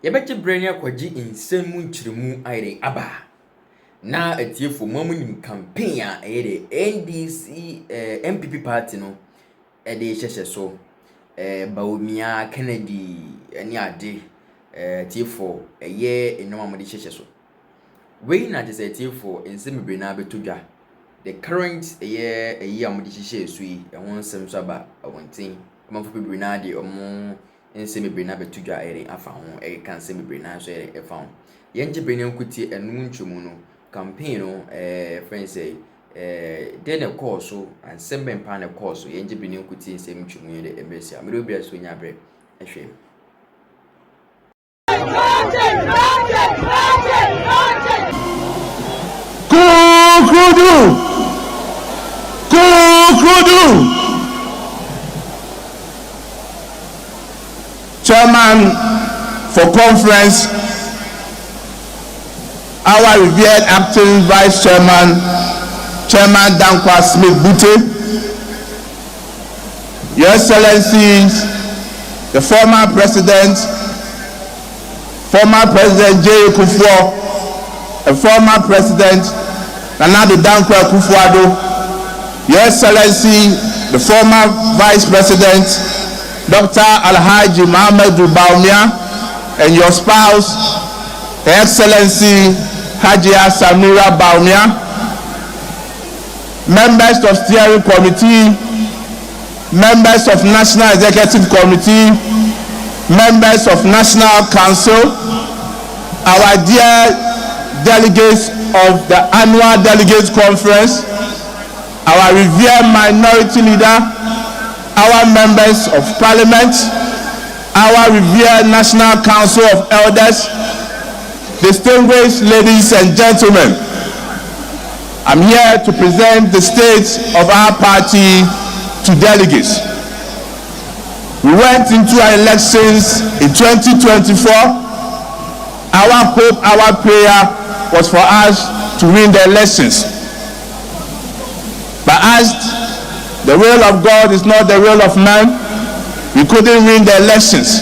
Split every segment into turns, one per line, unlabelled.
Yɛbɛgye branya kwaji nsɛm mu nkyeremu ayɛ aba na atiefo mamunim campaign a ɛyɛ NDC MPP party no ɛde hyehyɛ so Bawumia Kennedy ɛne ade atiefo ɛyɛ enoma mo de hyehyɛ so wei na je sɛ atiefo nsɛm bebre na betodwa the current ɛyɛ a mo de hyehyɛ so yi ɛho nsɛm so aba awonten amafo bebre na de ɔmo nsɛm bebre na betodwa ɛre afa ho ɛka nsɛm bebre na so ɛre ɛfa ho yɛngye bebre na nkuti ɛnum ntwemu no campaign no friends say den a course so nsɛm bɛmpa na course so yɛngye bebre na nkuti nsɛm ntwemu yɛ de embassy a mero bia so nya bre ɛhwɛ
Kukudu Chairman for conference, our revered acting vice chairman, Chairman Dankwa Smith Bute, Your Excellencies, the former President J. Kufuor, the former President Nana Dankwa Kufuor, Your Excellency, the former Vice President, Dr. Alhaji As Bawumia, and your spouse, Her Excellency Hajia Samira Bawumia, members of Steering Committee, members of National Executive Committee, members of National Council, our dear delegates of the annual Delegates Conference, our revered minority leader, our members of parliament, our revered National Council of Elders, distinguished ladies and gentlemen, I'm here to present the state of our party to delegates. We went into our elections in 2024. Our hope, our prayer was for us to win the elections. But as the will of God is not the will of man, we couldn't win the elections.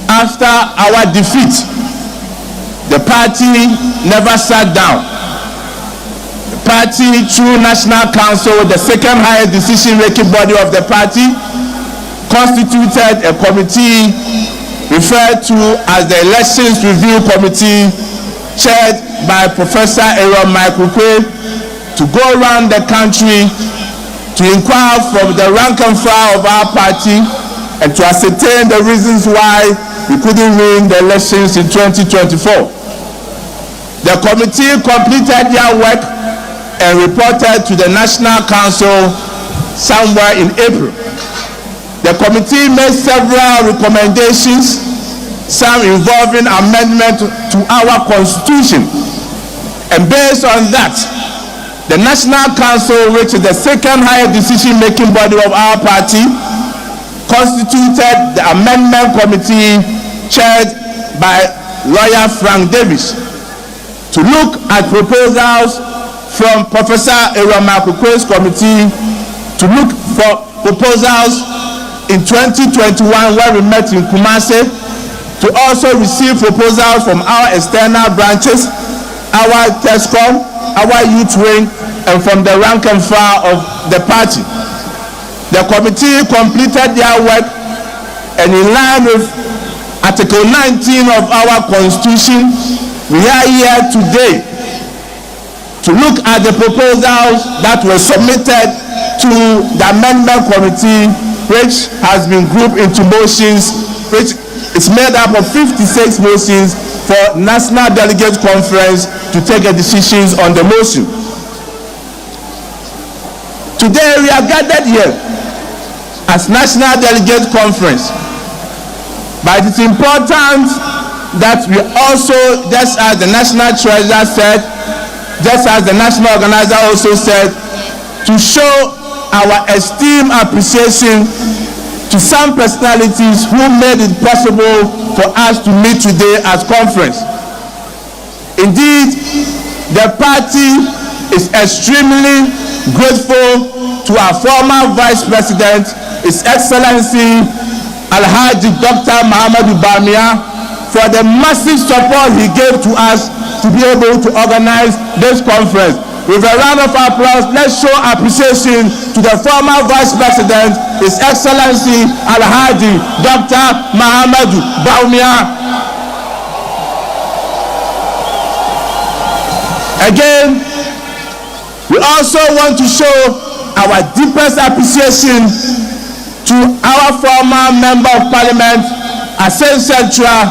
After our defeat, the party never sat down. The party, through National Council, the second highest decision-making body of the party, constituted a committee referred to as the Elections Review Committee, chaired by Professor Aaron Michael Kwe, to go around the country to inquire from the rank and file of our party and to ascertain the reasons why we couldn't win the elections in 2024. The committee completed their work and reported to the National Council somewhere in April. The committee made several recommendations, some involving amendment to our constitution, and based on that, the National Council, which is the second highest decision-making body of our party, constituted the amendment committee chaired by lawyer Frank Davis to look at proposals from Professor Aaron Makukwe's committee to look for proposals in 2021 when we met in Kumasi, to also receive proposals from our external branches, our TESCOM, our youth wing, and from the rank and file of the party. The committee completed their work, and in line with Article 19 of our Constitution, we are here today to look at the proposals that were submitted to the amendment committee, which has been grouped into motions, which is made up of 56 motions for National Delegates Conference to take a decisions on the motion. Today we are gathered here as National Delegates Conference, but it is important that we also, just as the National Treasurer said, just as the National Organizer also said, to show our esteemed appreciation to some personalities who made it possible for us to meet today as conference. Indeed, the party is extremely grateful to our former Vice President, His Excellency Alhaji Dr. As Bawumia, for the massive support he gave to us to be able to organize this conference. With a round of applause, let's show appreciation to the former Vice President, His Excellency Alhaji Dr. As Bawumia. Again, we also want to show our deepest appreciation to our former Member of Parliament, Agyapong,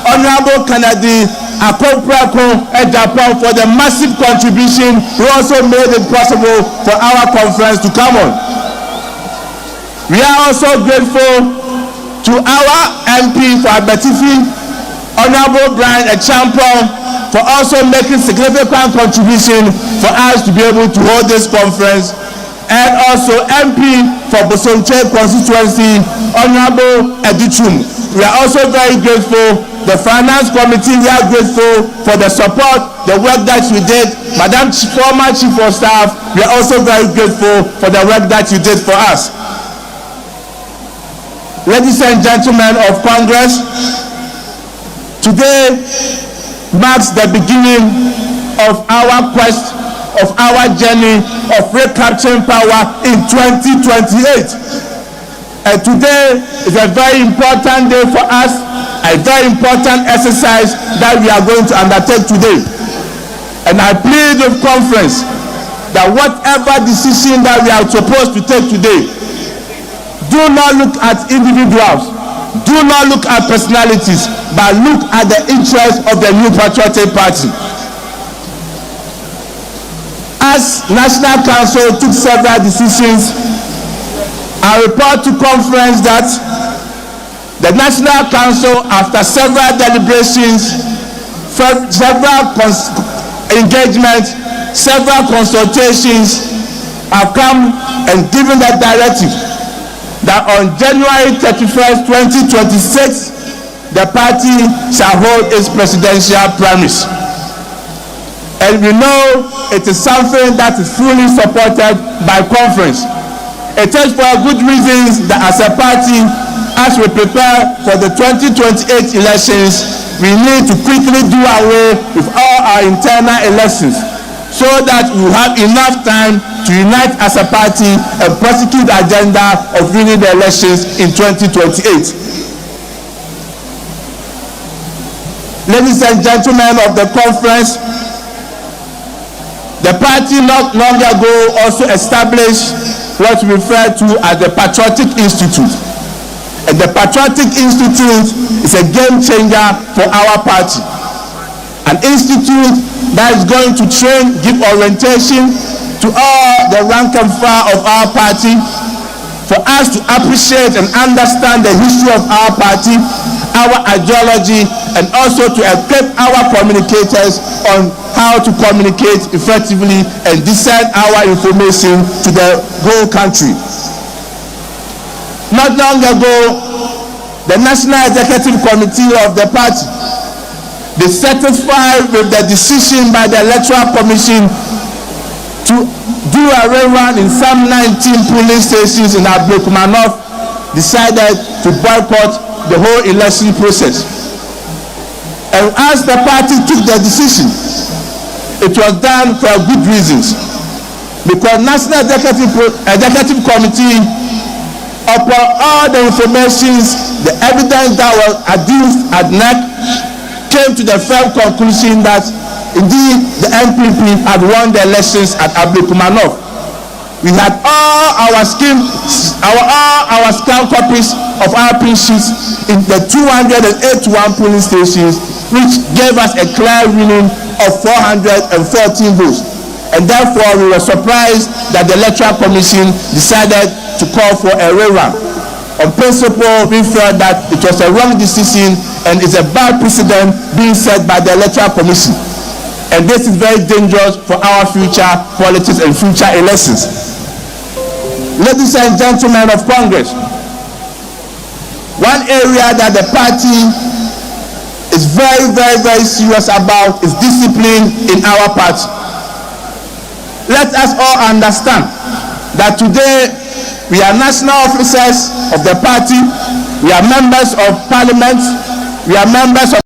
Honorable Kennedy Agyapong, for the massive contribution who also made it possible for our conference to come on. We are also grateful to our MP for Agyapong, Honorable Agyapong, for also making significant contribution for us to be able to hold this conference, and also MP for Bosomche constituency, Honorable Edichum. We are also very grateful. The Finance Committee, we are grateful for the support, the work that you did. Madam former Chief of Staff, we are also very grateful for the work that you did for us. Ladies and gentlemen of Congress, today marks the beginning of our quest, of our journey of recapturing power in 2028. And today is a very important day for us, a very important exercise that we are going to undertake today. And I plead with conference that whatever decision that we are supposed to take today, do not look at individuals, do not look at personalities, but look at the interests of the New Patriotic Party. As National Council took several decisions, I report to conference that the National Council, after several deliberations, several engagements, several consultations, have come and given that directive that on January 31st, 2026, the party shall hold its presidential primaries. And we know it is something that is fully supported by conference. It is for good reasons that as a party, as we prepare for the 2028 elections, we need to quickly do away with all our internal elections so that we have enough time to unite as a party and prosecute the agenda of winning the elections in 2028. Ladies and gentlemen of the conference, the party not long ago also established what we refer to as the Patriotic Institute. And the Patriotic Institute is a game changer for our party. An institute that is going to train, give orientation to all the rank and file of our party, for us to appreciate and understand the history of our party, our ideology, and also to equip our communicators on how to communicate effectively and discern our information to the whole country. Not long ago, the National Executive Committee of the party, they satisfied with the decision by the Electoral Commission to do a rerun in some 19 polling stations in Agyapong, decided to boycott the whole election process. And as the party took the decision, it was done for good reasons. Because National Executive Committee, upon all the information, the evidence that was adduced at NEC, came to the firm conclusion that indeed the NPP had won the elections at Agyapong. We had all our scam copies of our pin sheets in the 281 polling stations, which gave us a clear winning of 414 votes. And therefore, we were surprised that the Electoral Commission decided to call for a rerun. On principle, we felt that it was a wrong decision and is a bad precedent being set by the Electoral Commission. And this is very dangerous for our future politics and future elections. Ladies and gentlemen of Congress, one area that the party is very, very, very serious about is discipline in our party. Let us all understand that today we are national officers of the party, we are members of parliament, we are members of